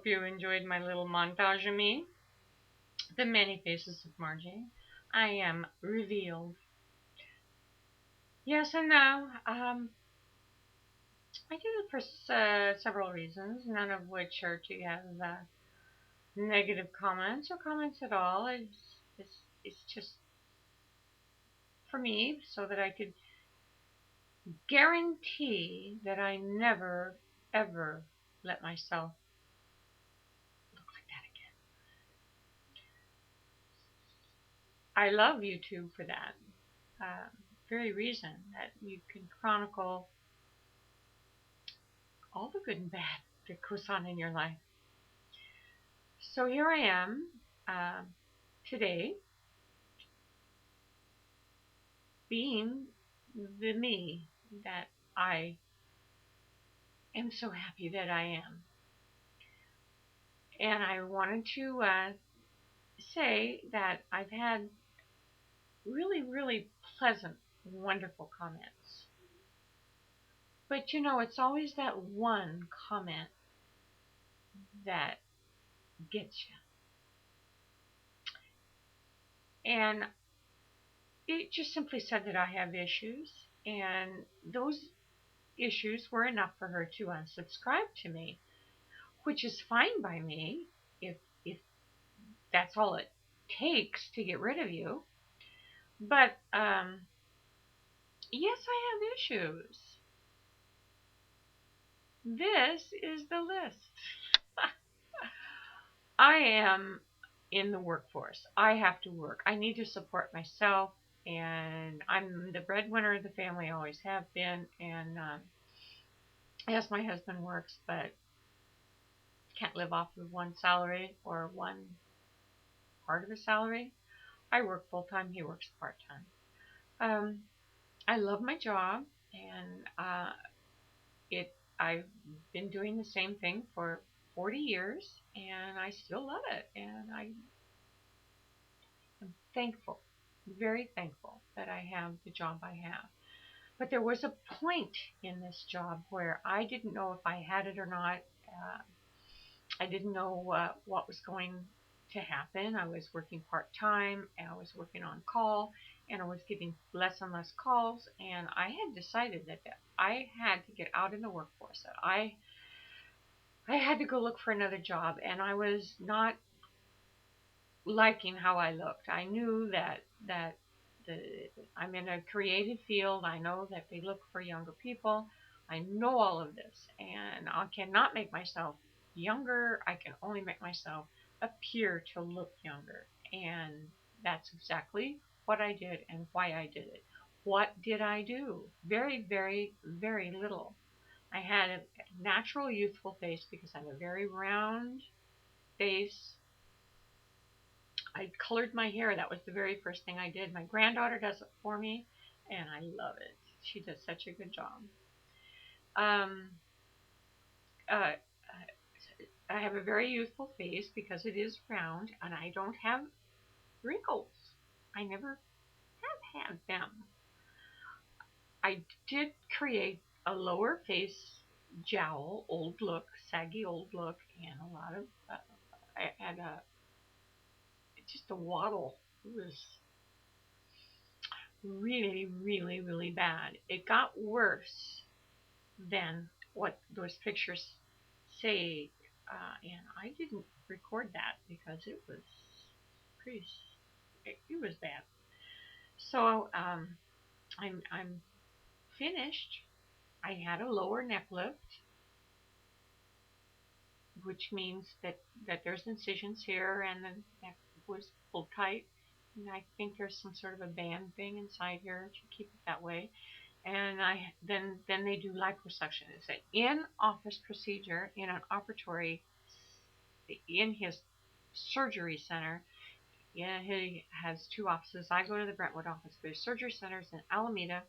you enjoyed my little montage of me. The many faces of Margie. I am revealed. Yes and no. I did it for several reasons, none of which are to have negative comments or comments at all. It's just for me so that I could guarantee that I never, ever let myself look like that again. I love YouTube for that very reason that you can chronicle all the good and bad that goes on in your life. So here I am uh, today, being the me that I am so happy that I am. And I wanted to say that I've had really, really pleasant, wonderful comments. But you know, it's always that one comment that gets you. And it just simply said that I have issues, and those issues were enough for her to unsubscribe to me, which is fine by me if that's all it takes to get rid of you. But yes, I have issues. This is the list. I am in the workforce. I have to work. I need to support myself, and I'm the breadwinner of the family. Always have been, and yes, my husband works, but can't live off of one salary or one part of a salary. I work full time. He works part time. Um, I love my job, and it. I've been doing the same thing for 40 years, and I still love it. And I am thankful, very thankful that I have the job I have. But there was a point in this job where I didn't know if I had it or not. I didn't know what was going to happen. I was working part time, and I was working on call, and I was getting less and less calls. And I had decided that I had to get out in the workforce. That I had to go look for another job, and I was not liking how I looked. I knew that the I'm in a creative field. I know that they look for younger people. I know all of this, and I cannot make myself younger. I can only make myself appear to look younger, and that's exactly what I did and why I did it. What did I do? Very, very, very little. I had a natural youthful face because I have a very round face. I colored my hair. That was the very first thing I did. My granddaughter does it for me, and I love it. She does such a good job. Um, uh, I have a very youthful face because it is round, and I don't have wrinkles. I never have had them. I did create a lower face jowl, old look, saggy old look, and a lot of, I had just a waddle. It was really, really, really bad. It got worse than what those pictures say, and I didn't record that because it was pretty, it was bad. So I'm finished. I had a lower neck lift, which means that there's incisions here, and the neck was pulled tight. And I think there's some sort of a band thing inside here to keep it that way. And I then they do liposuction. It's an in-office procedure in an operatory in his surgery center. Yeah, he has two offices. I go to the Brentwood office, but his surgery center is in Alameda.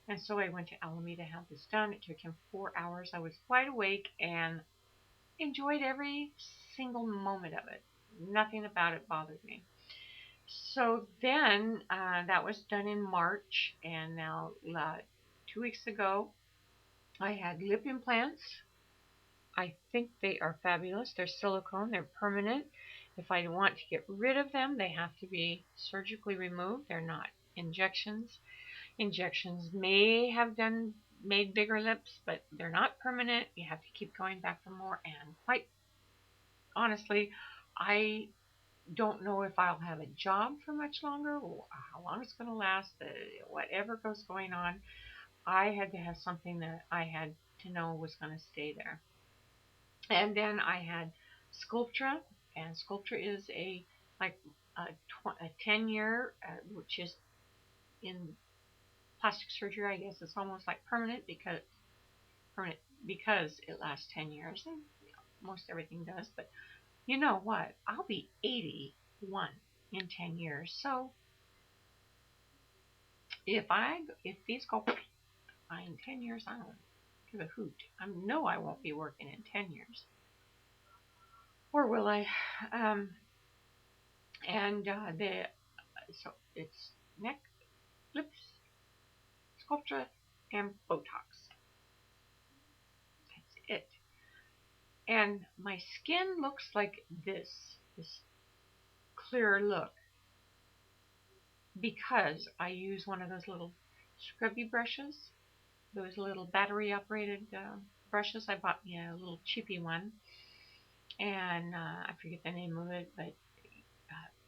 And so I went to Alameda to have this done. It took him 4 hours. I was wide awake and enjoyed every single moment of it. Nothing about it bothered me. So then that was done in March, and now 2 weeks ago I had lip implants I think they are fabulous. They're silicone, they're permanent. If I want to get rid of them, they have to be surgically removed. They're not injections. Injections may have made bigger lips, but they're not permanent. You have to keep going back for more. And quite honestly, I don't know if I'll have a job for much longer, or how long it's going to last, whatever goes going on. I had to have something that I had to know was going to stay there. And then I had Sculptra, and Sculptra is like a 10-year, which is in plastic surgery. I guess it's almost like permanent because it lasts 10 years, and most everything does. But you know what? I'll be 81 in 10 years. So if these go in 10 years, I don't give a hoot. I know I won't be working in 10 years, or will I? Um, and the so it's neck, lips, Sculptra, and Botox. That's it. And my skin looks like this clear look because I use one of those little scrubby brushes, those little battery operated brushes. I bought me a little cheapy one, and I forget the name of it, but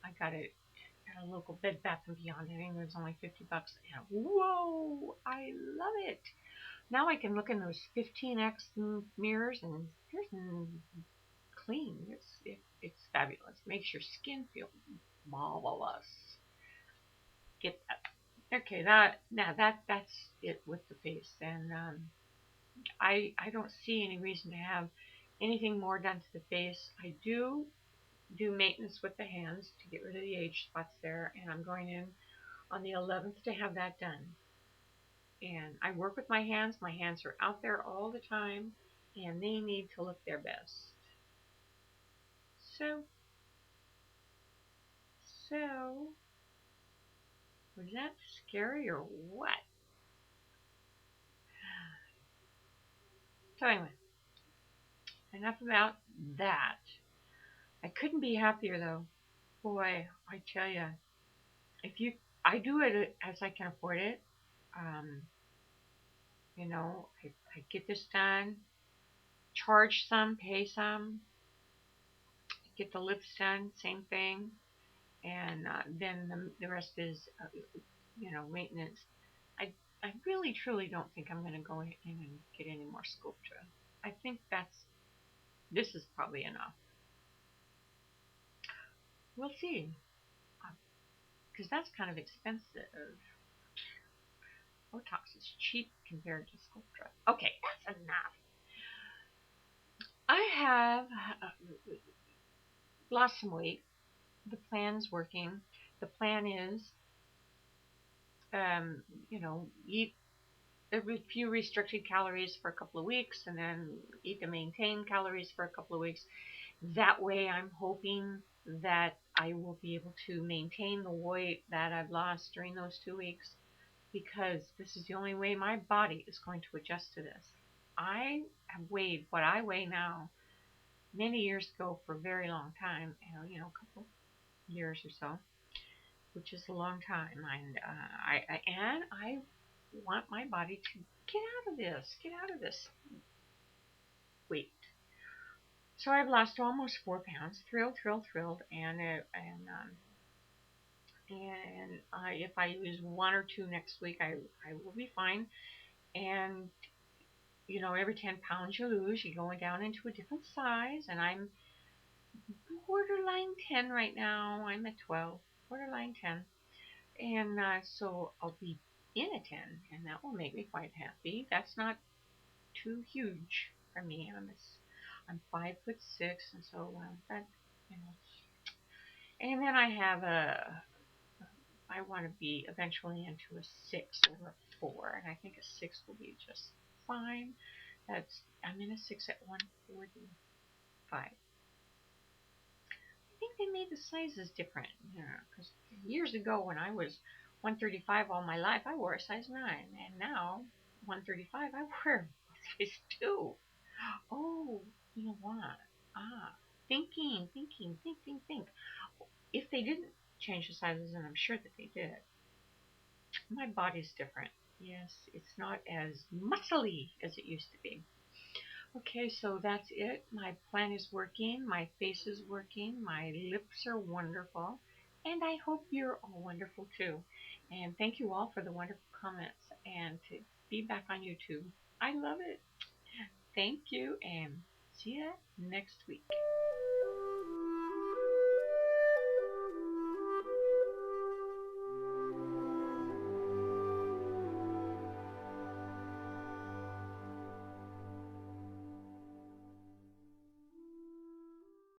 I got it at a local Bed Bath and Beyond. I think it was only $50, and whoa, I love it. Now I can look in those 15x mirrors, and there's clean. It's fabulous. Makes your skin feel marvelous. Get that. Okay, that's it with the face, and I don't see any reason to have anything more done to the face. I do maintenance with the hands to get rid of the age spots there, and I'm going in on the 11th to have that done. And I work with my hands. My hands are out there all the time, and they need to look their best. So, so, was that scary or what? So anyway, enough about that. I couldn't be happier though. Boy, I tell you, if you, I do it as I can afford it. Um, I get this done, charge some, pay some, get the lips done, same thing, and then the rest is, maintenance. I I really truly don't think I'm going to go in and get any more sculpture. I think this is probably enough. We'll see, because that's kind of expensive. Botox is cheap compared to sculpture. Okay, that's enough. I have lost some weight. The plan's working. The plan is, um, eat a few restricted calories for a couple of weeks and then eat the maintained calories for a couple of weeks. That way, I'm hoping that I will be able to maintain the weight that I've lost during those 2 weeks because this is the only way my body is going to adjust to this. I have weighed what I weigh now many years ago for a very long time, a couple years or so, which is a long time. And I want my body to get out of this weight. So I've lost almost 4 pounds. Thrilled, thrilled, thrilled. And if I lose 1 or 2 next week, I will be fine. And every 10 pounds you lose, you're going down into a different size. And I'm borderline 10 right now. I'm at 12, borderline 10. And so I'll be in a 10, and that will make me quite happy. That's not too huge for me. I'm 5'6", and so that you know. And then I want to be eventually into a 6 or a 4, and I think a 6 will be just fine. I'm in a 6 at 145. I think they made the sizes different, because years ago when I was 135 all my life, I wore a size 9, and now 135 I wear a size 2. Oh, you know what? Ah, think. If they didn't change the sizes, and I'm sure that they did, my body's different. Yes, it's not as muscly as it used to be. Okay, so that's it. My plan is working. My face is working. My lips are wonderful. And I hope you're all wonderful too. And thank you all for the wonderful comments and to be back on YouTube. I love it. Thank you and see you next week.